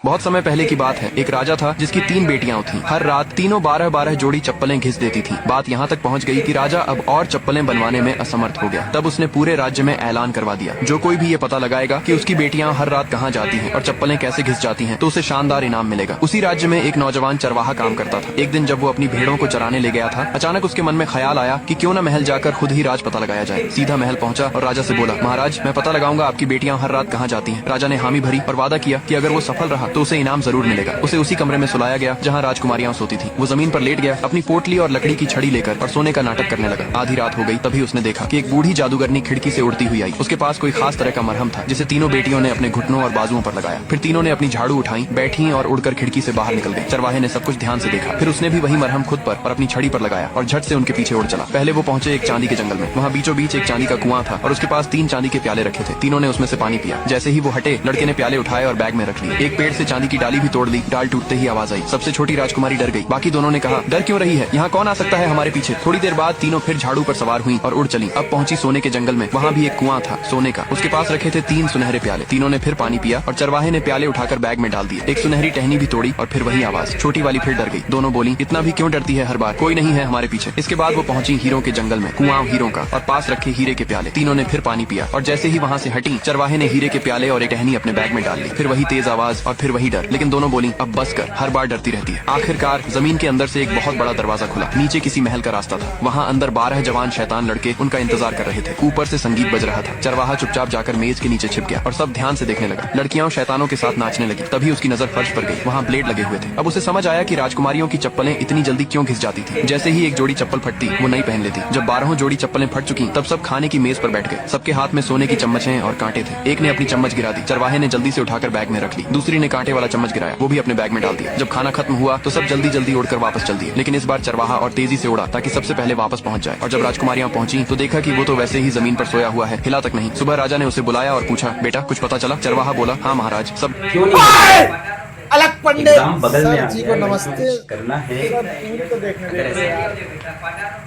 बहुत समय पहले की बात है। एक राजा था जिसकी 3 बेटियां थीं। हर रात तीनों 12-12 जोड़ी चप्पलें घिस देती थीं। बात यहाँ तक पहुँच गई कि राजा अब और चप्पलें बनवाने में असमर्थ हो गया। तब उसने पूरे राज्य में ऐलान करवा दिया, जो कोई भी ये पता लगाएगा कि उसकी बेटियां हर रात कहाँ जाती हैं और चप्पलें कैसे घिस जाती हैं, तो उसे शानदार इनाम मिलेगा। उसी राज्य में एक नौजवान चरवाहा काम करता था। एक दिन जब वो अपनी भेड़ों को चराने ले गया था, अचानक उसके मन में ख्याल आया कि क्यों न महल जाकर खुद ही राज पता लगाया जाए। सीधा महल पहुंचा और राजा से बोला, महाराज, मैं पता लगाऊंगा आपकी बेटियां हर रात कहाँ जाती हैं। राजा ने हामी भरी और वादा किया कि अगर वो सफल रहा तो उसे इनाम जरूर मिलेगा। उसे उसी कमरे में सुलाया गया जहाँ राजकुमारियां सोती थी। वो जमीन पर लेट गया, अपनी पोटली और लकड़ी की छड़ी लेकर और सोने का नाटक करने लगा। आधी रात हो गई, तभी उसने देखा कि एक बूढ़ी जादूगरनी खिड़की से उड़ती हुई आई। उसके पास कोई खास तरह का मरहम था जिसे तीनों बेटियों ने अपने घुटनों और बाजुओं पर लगाया। फिर तीनों ने अपनी झाड़ू उठाई, बैठी और उड़कर खिड़की से बाहर निकल गई। चरवाहे ने सब कुछ ध्यान से देखा। फिर उसने भी वही मरहम खुद पर और अपनी छड़ी पर लगाया और झट से उनके पीछे उड़ चला। पहले वो पहुंचे एक चांदी के जंगल में। वहाँ बीचों बीच एक चांदी का कुआं था और उसके पास 3 चांदी के प्याले रखे थे। तीनों ने उसमें से पानी पिया। जैसे ही वो हटे, लड़के ने प्याले उठाए और बैग में रख लिए। एक पेड़ से चांदी की डाली भी तोड़ ली। डाल टूटते ही आवाज आई। सबसे छोटी राजकुमारी डर गई। बाकी दोनों ने कहा, डर क्यों रही है, यहाँ कौन आ सकता है हमारे पीछे। थोड़ी देर बाद तीनों फिर झाड़ू पर सवार हुई और उड़ चली। अब पहुंची सोने के जंगल में। वहाँ भी एक कुआं था सोने का। उसके पास रखे थे 3 सुनहरे प्याले। तीनों ने फिर पानी पिया और चरवाहे ने प्याले उठाकर बैग में डाल दिए। एक सुनहरी टहनी भी तोड़ी और फिर वही आवाज। छोटी वाली फिर डर गई। दोनों बोली, इतना भी क्यों डरती है हर बार, कोई नहीं है हमारे पीछे। इसके बाद वो पहुंची हीरों के जंगल में। कुआं हीरों का और पास रखे हीरे के प्याले। तीनों ने फिर पानी पिया और जैसे ही वहाँ से हटी, चरवाहे ने हीरे के प्याले और एक टहनी अपने बैग में डाल ली। फिर वही तेज आवाज और फिर वही डर। लेकिन दोनों बोली, अब बस कर, हर बार डरती रहती है। आखिरकार जमीन के अंदर से एक बहुत बड़ा दरवाजा खुला। नीचे किसी महल का रास्ता था। वहाँ अंदर 12 जवान शैतान लड़के उनका इंतजार कर रहे थे। ऊपर से संगीत बज रहा था। चरवाहा चुपचाप जाकर मेज के नीचे छिप गया और सब ध्यान से देखने लगा। लड़कियां शैतानों के साथ नाचने लगी। तभी उसकी नजर फर्श पर गई। वहाँ ब्लेड लगे हुए थे। अब उसे समझ आया कि राजकुमारियों की चप्पलें इतनी जल्दी क्यों घिस जाती थी। जैसे ही एक जोड़ी चप्पल फटती, वो नई पहन लेती। जब 12 जोड़ी चप्पलें फट चुकी, तब सब खाने की मेज पर बैठ गए। सबके हाथ में सोने की चम्मचें और कांटे थे। एक ने अपनी चम्मच गिरा दी। चरवाहे ने जल्दी से उठाकर बैग में रख ली। दूसरी ने कांटे वाला चम्मच गिराया, वो भी अपने बैग में डाल दिया। जब खाना खत्म हुआ तो सब जल्दी जल्दी उड़कर वापस चल दिए। लेकिन इस बार चरवाहा और तेजी से उड़ा ताकि सबसे पहले वापस पहुंच जाए। और जब राजकुमारियां पहुंची तो देखा कि वो तो वैसे ही जमीन पर सोया हुआ है, हिला तक नहीं। सुबह राजा ने उसे बुलाया और पूछा, बेटा कुछ पता चला। चरवाहा बोला, हाँ महाराज, सब क्यों नहीं अलग पंडे एग्जाम बगल में आ सर जी गया को है, नमस्ते। कुछ करना है पूरी तो देखने अगर दे ऐसे यार।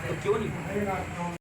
तो क्यों नहीं